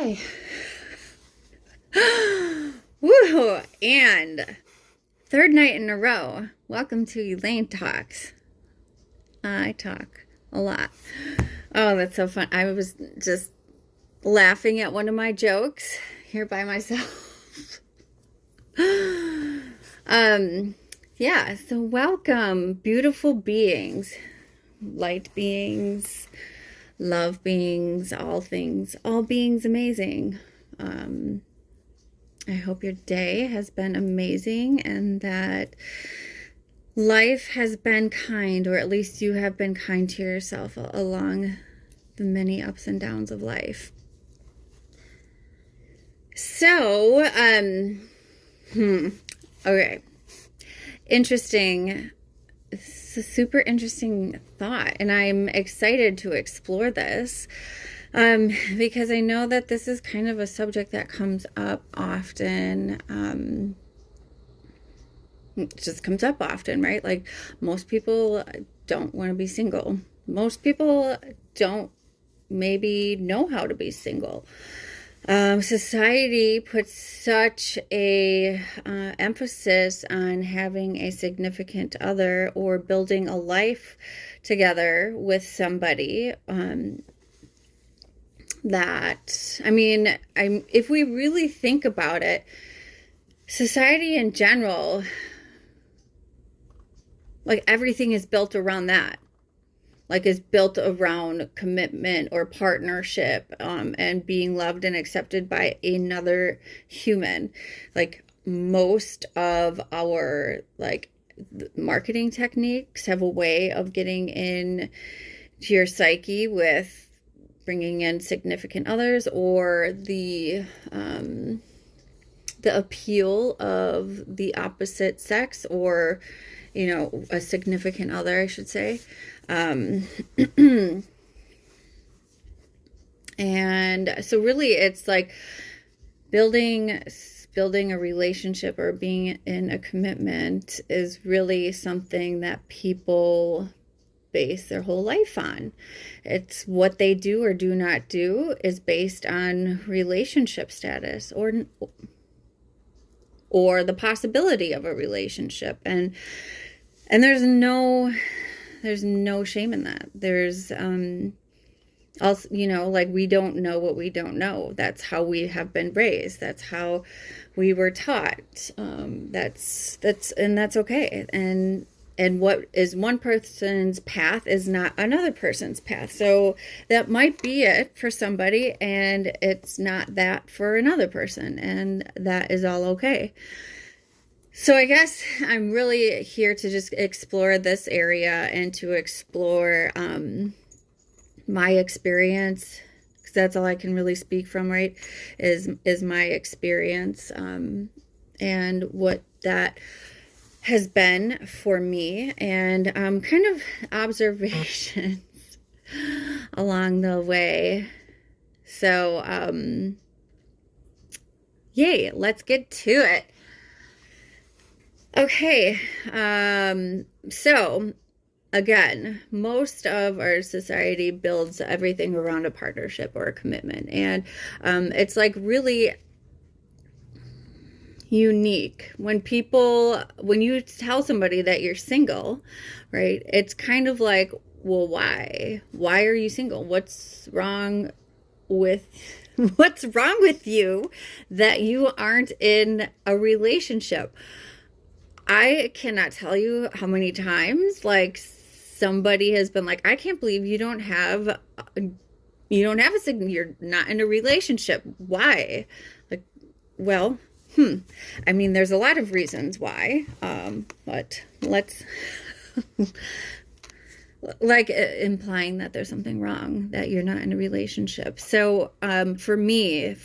Okay. Woohoo! And third night in a row. Welcome to Elaine Talks. I talk a lot. Oh, that's so fun. I was just laughing at one of my jokes here by myself. Yeah, so welcome, beautiful beings, light beings, love beings, all beings amazing. I hope your day has been amazing and that life has been kind, or at least you have been kind to yourself along the many ups and downs of life. So, okay. Interesting. It's a super interesting thought, and I'm excited to explore this. Because I know that this is kind of a subject that comes up often. It just comes up often, right? Like, most people don't want to be single. Most people don't maybe know how to be single. Society puts such a emphasis on having a significant other or building a life together with somebody. That, I mean, if we really think about it, society in general, like, everything is built around that. Like, is built around commitment or partnership, and being loved and accepted by another human. Like, most of our, like, marketing techniques have a way of getting in to your psyche with bringing in significant others, or the appeal of the opposite sex, or, you know, a significant other, I should say. And so really it's like building a relationship or being in a commitment is really something that people base their whole life on. It's what they do or do not do is based on relationship status or the possibility of a relationship, and there's no shame in that. There's also, you know, like, we don't know what we don't know. That's how we have been raised. That's how we were taught. That's okay. And what is one person's path is not another person's path. So that might be it for somebody, and it's not that for another person, and that is all okay. So I guess I'm really here to just explore this area and to explore my experience, because that's all I can really speak from, right? Is my experience, and what that has been for me, and kind of observations along the way. So yay, let's get to it. Okay, so again, most of our society builds everything around a partnership or a commitment, and it's like really unique when you tell somebody that you're single, right? It's kind of like, well, why are you single? What's wrong with you that you aren't in a relationship? I cannot tell you how many times, like, somebody has been like, I can't believe you don't have a you're not in a relationship. Why? Like, well, I mean, there's a lot of reasons why, but let's, like, implying that there's something wrong, that you're not in a relationship. So, for me,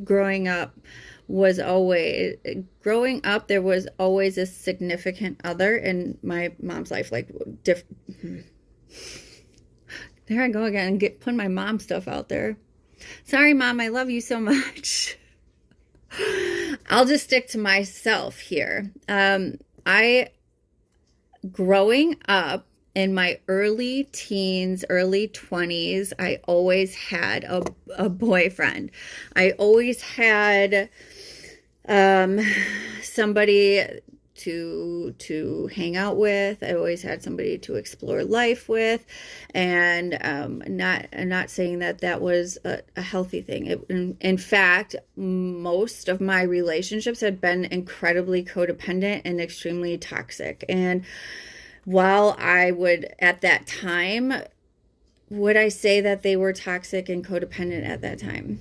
growing up, there was always a significant other in my mom's life, like, there I go again, putting my mom stuff out there. Sorry, Mom, I love you so much. I'll just stick to myself here. Growing up, in my early teens, early 20s, I always had a boyfriend. I always had somebody to hang out with. I always had somebody to explore life with, and not saying that that was a healthy thing. In fact, most of my relationships had been incredibly codependent and extremely toxic. And while I would, at that time, would I say that they were toxic and codependent at that time?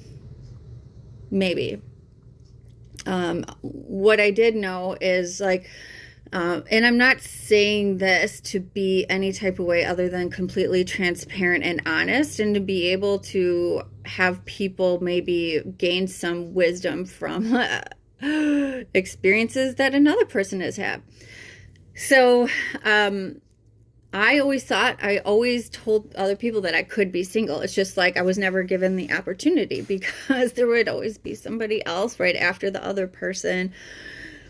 Maybe. What I did know is like, and I'm not saying this to be any type of way other than completely transparent and honest, and to be able to have people maybe gain some wisdom from experiences that another person has had. So, I always told other people that I could be single. It's just like I was never given the opportunity, because there would always be somebody else right after the other person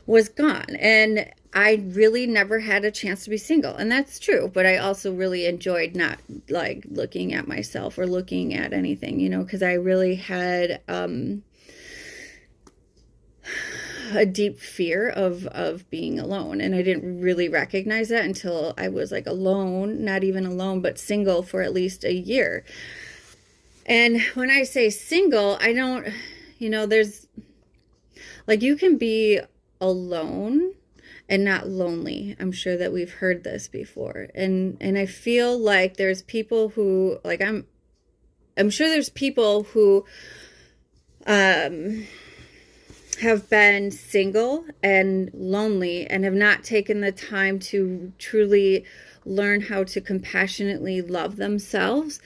was gone. And I really never had a chance to be single. And that's true. But I also really enjoyed not like looking at myself or looking at anything, because I really had a deep fear of being alone. And I didn't really recognize that until I was like alone, not even alone, but single for at least a year. And when I say single, I don't, there's like, you can be alone and not lonely. I'm sure that we've heard this before. And I feel like there's people who, like, I'm sure there's people who, have been single and lonely and have not taken the time to truly learn how to compassionately love themselves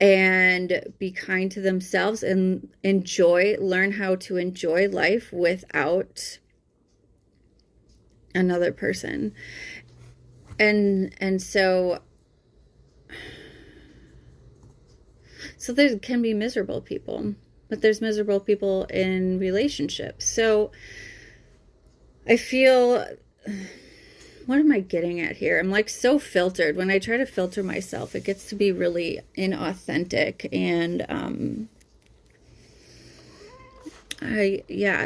and be kind to themselves and learn how to enjoy life without another person. And so there can be miserable people. But there's miserable people in relationships. So I feel, what am I getting at here? I'm like so filtered. When I try to filter myself, it gets to be really inauthentic. And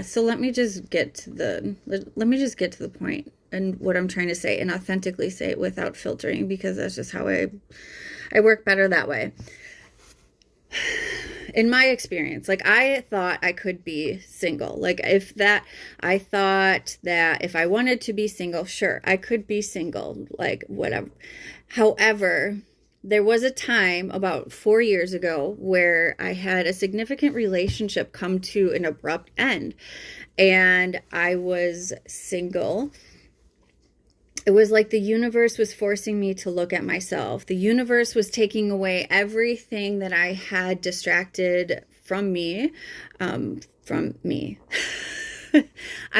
so let me just get to the point and what I'm trying to say, and authentically say it without filtering, because that's just how I work better that way. In my experience, like, I thought I could be single. Like, I thought that if I wanted to be single, sure, I could be single, like, whatever. However, there was a time about 4 years ago where I had a significant relationship come to an abrupt end, and I was single. It was like the universe was forcing me to look at myself. The universe was taking away everything that I had distracted from me. I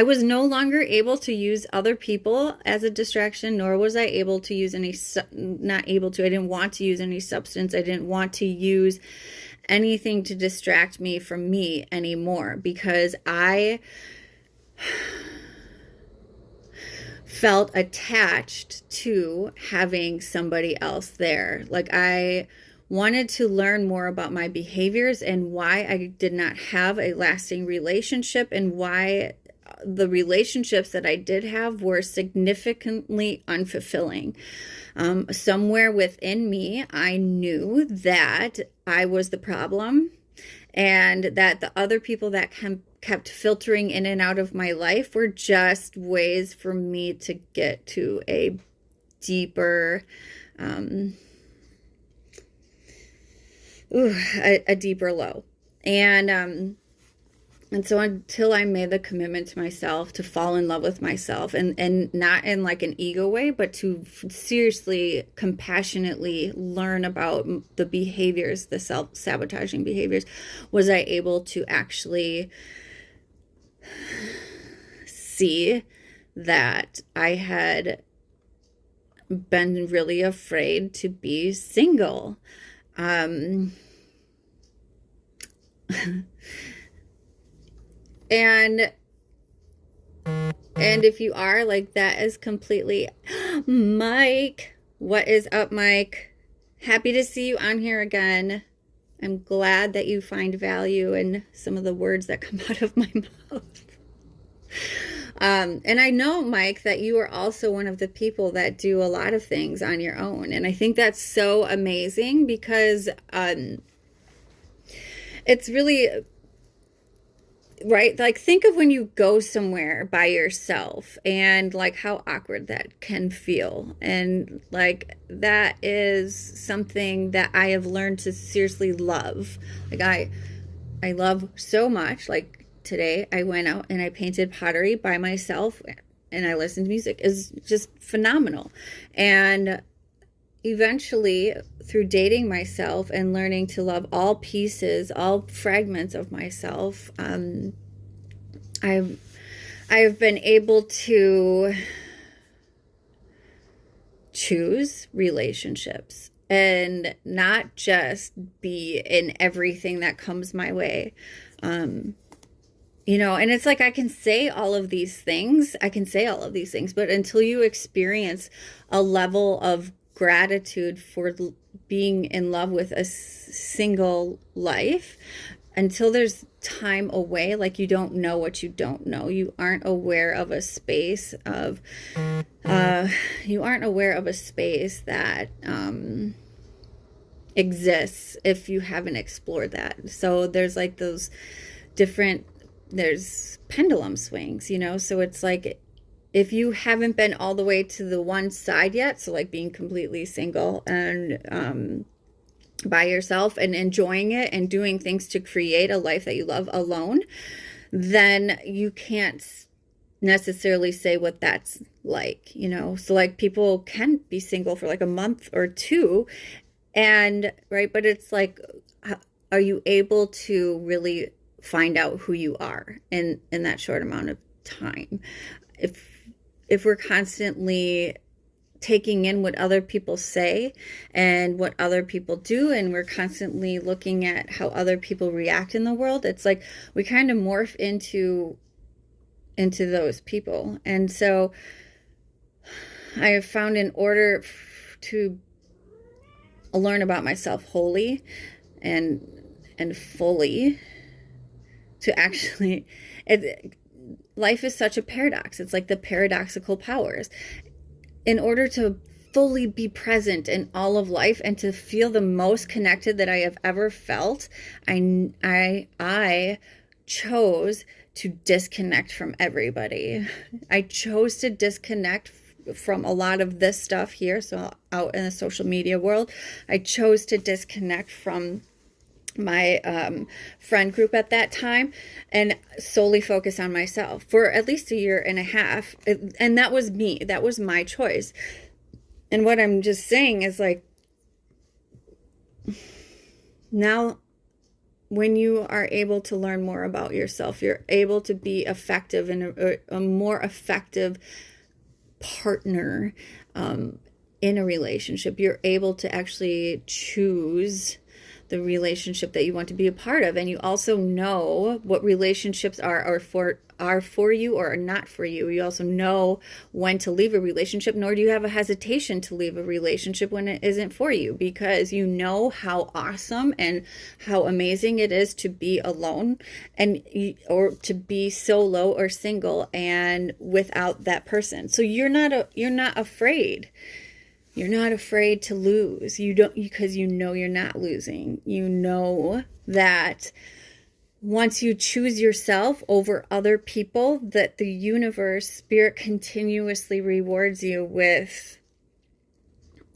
was no longer able to use other people as a distraction, nor was I able to use I didn't want to use any substance. I didn't want to use anything to distract me from me anymore, because I felt attached to having somebody else there. Like, I wanted to learn more about my behaviors and why I did not have a lasting relationship, and why the relationships that I did have were significantly unfulfilling. Somewhere within me, I knew that I was the problem, and that the other people that kept filtering in and out of my life were just ways for me to get to a deeper, a deeper low. And so until I made the commitment to myself to fall in love with myself, and not in like an ego way, but to seriously, compassionately learn about the behaviors, the self-sabotaging behaviors, was I able to actually see that I had been really afraid to be single. And if you are, like, that is completely, Mike, What is up, Mike? Happy to see you on here again. I'm glad that you find value in some of the words that come out of my mouth. And I know, Mike, that you are also one of the people that do a lot of things on your own. And I think that's so amazing because it's really, right? Like, think of when you go somewhere by yourself and like how awkward that can feel. And like, that is something that I have learned to seriously love. Like, I love so much. Like, today I went out and I painted pottery by myself and I listened to music. It's just phenomenal. And eventually, through dating myself and learning to love all pieces, all fragments of myself, I've been able to choose relationships and not just be in everything that comes my way. You know, and it's like I can say all of these things, but until you experience a level of gratitude for being in love with a single life, until there's time away, like you don't know what you don't know. You aren't aware of a space of, that exists if you haven't explored that. So there's like those different, there's pendulum swings, you know? So it's like, if you haven't been all the way to the one side yet, so like being completely single and by yourself and enjoying it and doing things to create a life that you love alone, then you can't necessarily say what that's like, you know? So like, people can be single for like a month or two, and right, but it's like, are you able to really find out who you are in that short amount of time? If we're constantly taking in what other people say and what other people do, and we're constantly looking at how other people react in the world, it's like we kind of morph into those people. And so I have found, in order to learn about myself wholly and fully, to actually, life is such a paradox. It's like the paradoxical powers. In order to fully be present in all of life and to feel the most connected that I have ever felt, I chose to disconnect from everybody. I chose to disconnect from a lot of this stuff here. So out in the social media world, I chose to disconnect from my friend group at that time and solely focus on myself for at least a year and a half. And that was me. That was my choice. And what I'm just saying is, like, now when you are able to learn more about yourself, you're able to be effective and a more effective partner in a relationship. You're able to actually choose the relationship that you want to be a part of, and you also know what relationships are for you or are not for you. You also know when to leave a relationship, nor do you have a hesitation to leave a relationship when it isn't for you, because you know how awesome and how amazing it is to be alone and or to be solo or single and without that person. So you're not afraid. You're not afraid to lose. Because you know you're not losing. You know that once you choose yourself over other people, that the universe, spirit, continuously rewards you with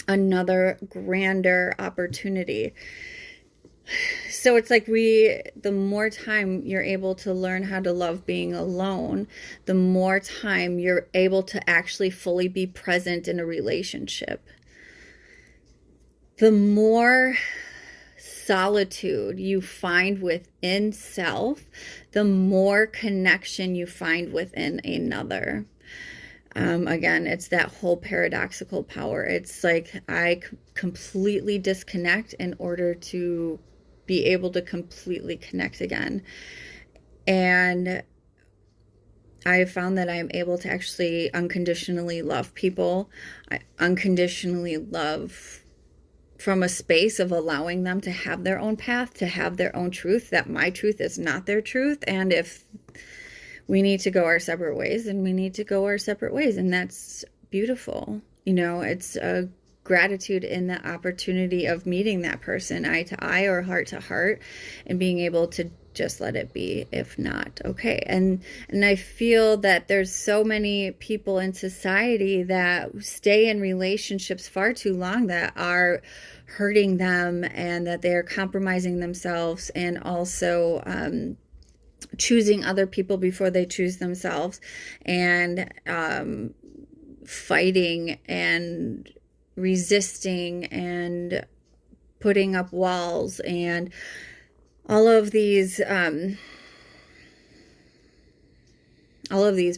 another grander opportunity. So it's like the more time you're able to learn how to love being alone, the more time you're able to actually fully be present in a relationship. The more solitude you find within self, the more connection you find within another. Again, it's that whole paradoxical power. It's like I completely disconnect in order to be able to completely connect again. And I have found that I am able to actually unconditionally love people. I unconditionally love from a space of allowing them to have their own path, to have their own truth, that my truth is not their truth. And if we need to go our separate ways, then we need to go our separate ways. And that's beautiful. You know, it's a gratitude in the opportunity of meeting that person eye to eye or heart to heart, and being able to just let it be, if not, okay. And I feel that there's so many people in society that stay in relationships far too long that are hurting them, and that they're compromising themselves, and also choosing other people before they choose themselves, and fighting and resisting and putting up walls, and all of these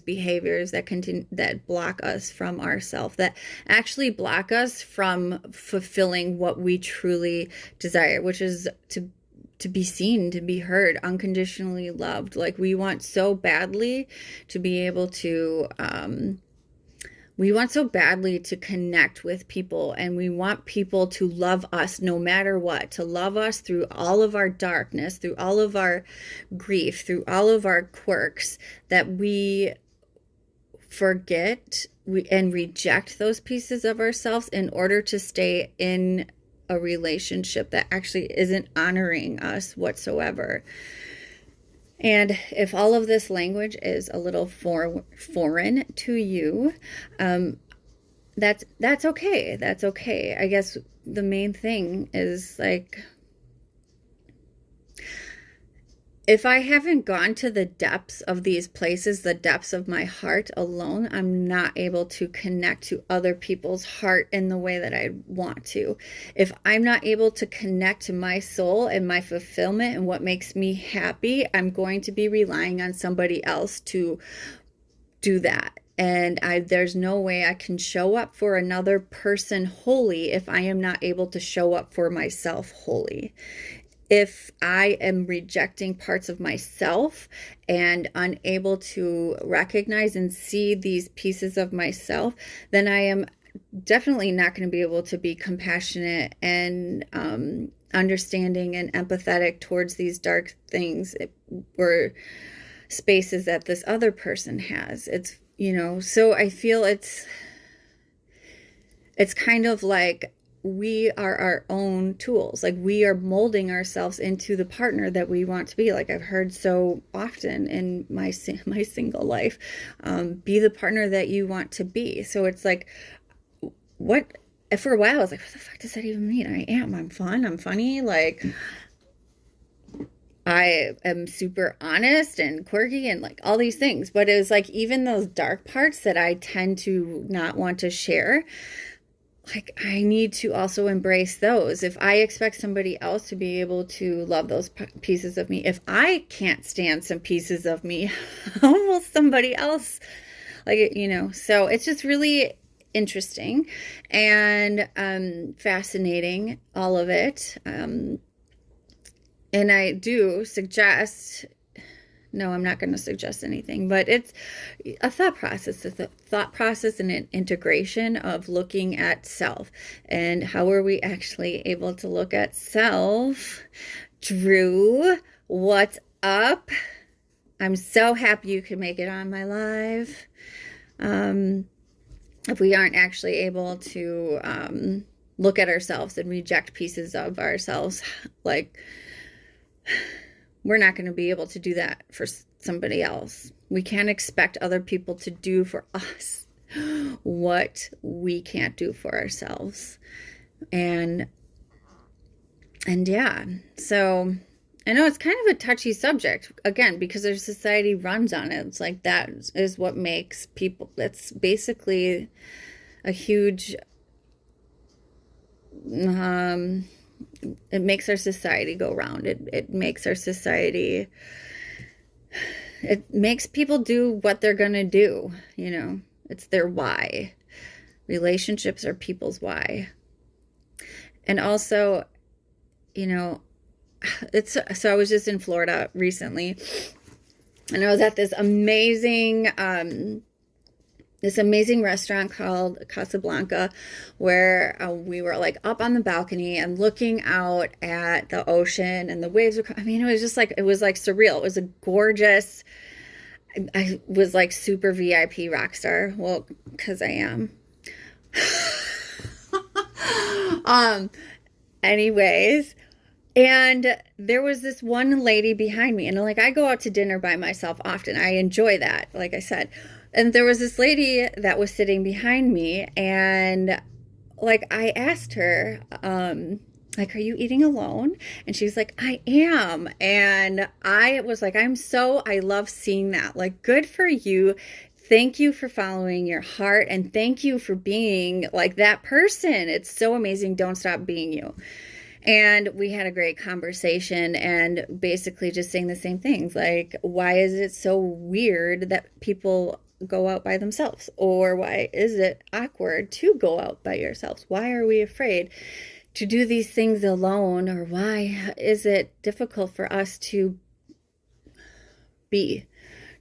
behaviors that continue, that block us from ourselves, that actually block us from fulfilling what we truly desire, which is to be seen, to be heard, unconditionally loved. Like, we want so badly to be able to we want so badly to connect with people, and we want people to love us no matter what, to love us through all of our darkness, through all of our grief, through all of our quirks, that we forget and reject those pieces of ourselves in order to stay in a relationship that actually isn't honoring us whatsoever. And if all of this language is a little foreign to you, that's okay. That's okay. I guess the main thing is, like, if I haven't gone to the depths of these places, the depths of my heart alone, I'm not able to connect to other people's heart in the way that I want to. If I'm not able to connect to my soul and my fulfillment and what makes me happy, I'm going to be relying on somebody else to do that. And there's no way I can show up for another person wholly if I am not able to show up for myself wholly. If I am rejecting parts of myself and unable to recognize and see these pieces of myself, then I am definitely not going to be able to be compassionate and understanding and empathetic towards these dark things or spaces that this other person has. It's, you know, so I feel it's kind of like, we are our own tools. Like, we are molding ourselves into the partner that we want to be. Like, I've heard so often in my single life, be the partner that you want to be. So it's like, what, for a while I was like, what the fuck does that even mean? I'm fun, I'm funny, like, I am super honest and quirky and like all these things. But it was like, even those dark parts that I tend to not want to share, like, I need to also embrace those. If I expect somebody else to be able to love those pieces of me, if I can't stand some pieces of me, how will somebody else, like, you know? So it's just really interesting and fascinating, all of it. And I do suggest, no, I'm not going to suggest anything, but it's a thought process. It's a thought process and an integration of looking at self. And how are we actually able to look at self? Drew, what's up? I'm so happy you could make it on my live. If we aren't actually able to look at ourselves and reject pieces of ourselves, like, we're not going to be able to do that for somebody else. We can't expect other people to do for us what we can't do for ourselves. And yeah, so I know it's kind of a touchy subject, again, because our society runs on it. It's like, that is what makes people, that's basically a huge, it makes our society go round. It makes our society, it makes people do what they're going to do, you know. It's their why. Relationships are people's why. And also, you know, so I was just in Florida recently, And I was at this amazing restaurant called Casablanca, where we were like up on the balcony and looking out at the ocean, and the waves were, I mean, it was just like, it was like surreal. It was a gorgeous, I was like super VIP rock star. Well, because I am. Anyways, and there was this one lady behind me, and like, I go out to dinner by myself often. I enjoy that, like I said. And there was this lady that was sitting behind me, and like, I asked her, like, are you eating alone? And she's like, I am. And I was like, I love seeing that. Like, good for you. Thank you for following your heart, and thank you for being like that person. It's so amazing. Don't stop being you. And we had a great conversation, and basically just saying the same things. Like, why is it so weird that people go out by themselves? Or why is it awkward to go out by yourselves? Why are we afraid to do these things alone? Or why is it difficult for us to be?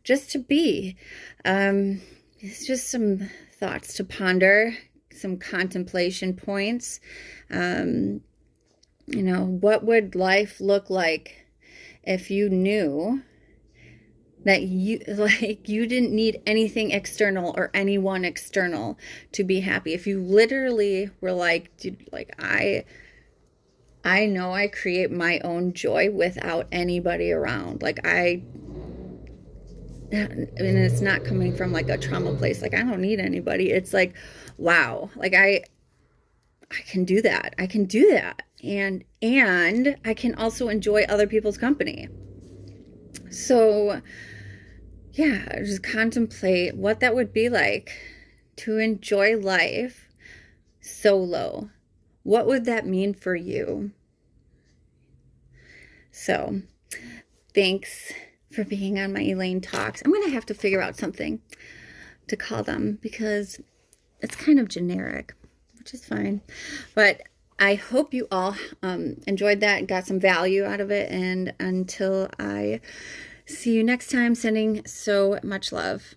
Just to be. It's just some thoughts to ponder, some contemplation points. You know, what would life look like if you knew that you didn't need anything external or anyone external to be happy? If you literally were like, dude, like, I know I create my own joy without anybody around. Like, and it's not coming from like a trauma place. Like, I don't need anybody. It's like, wow, like I can do that. I can do that. And I can also enjoy other people's company. So yeah, just contemplate what that would be like to enjoy life solo. What would that mean for you? So thanks for being on my Elaine Talks. I'm going to have to figure out something to call them, because it's kind of generic, which is fine. But I hope you all enjoyed that and got some value out of it. And until I see you next time, sending so much love.